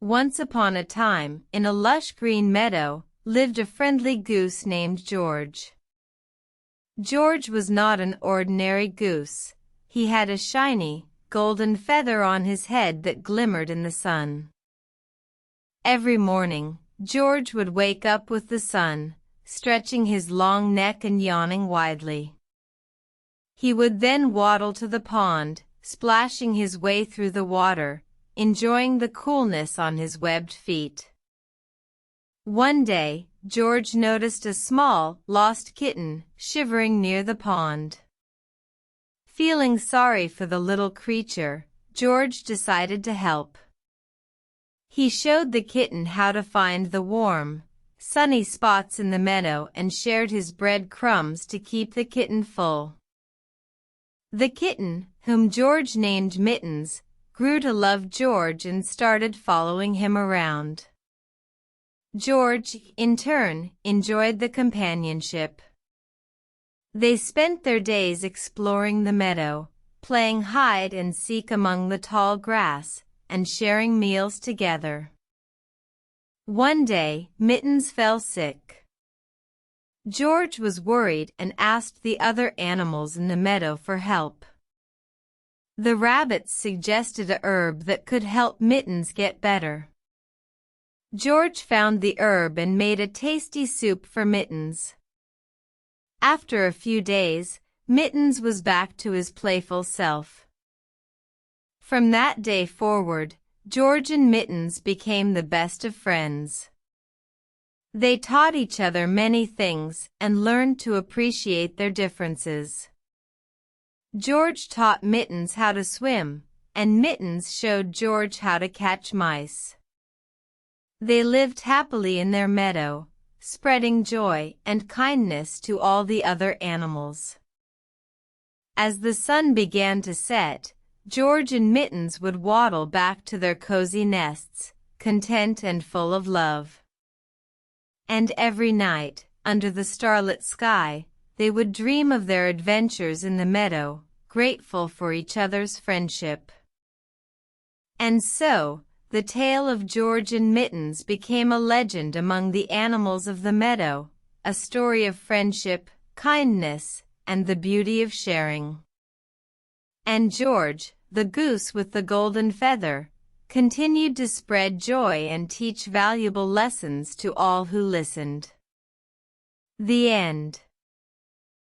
Once upon a time, in a lush green meadow, lived a friendly goose named George. George was not an ordinary goose. He had a shiny, golden feather on his head that glimmered in the sun. Every morning, George would wake up with the sun, stretching his long neck and yawning widely. He would then waddle to the pond, splashing his way through the water, enjoying the coolness on his webbed feet. One day, George noticed a small, lost kitten shivering near the pond. Feeling sorry for the little creature, George decided to help. He showed the kitten how to find the warm, sunny spots in the meadow and shared his bread crumbs to keep the kitten full. The kitten, whom George named Mittens, grew to love George and started following him around. George, in turn, enjoyed the companionship. They spent their days exploring the meadow, playing hide and seek among the tall grass, and sharing meals together. One day, Mittens fell sick. George was worried and asked the other animals in the meadow for help. The rabbits suggested a herb that could help Mittens get better. George found the herb and made a tasty soup for Mittens. After a few days, Mittens was back to his playful self. From that day forward, George and Mittens became the best of friends. They taught each other many things and learned to appreciate their differences. George taught Mittens how to swim, and Mittens showed George how to catch mice. They lived happily in their meadow, spreading joy and kindness to all the other animals. As the sun began to set, George and Mittens would waddle back to their cozy nests, content and full of love. And every night, under the starlit sky, they would dream of their adventures in the meadow, grateful for each other's friendship. And so, the tale of George and Mittens became a legend among the animals of the meadow, a story of friendship, kindness, and the beauty of sharing. And George, the goose with the golden feather, continued to spread joy and teach valuable lessons to all who listened. The end.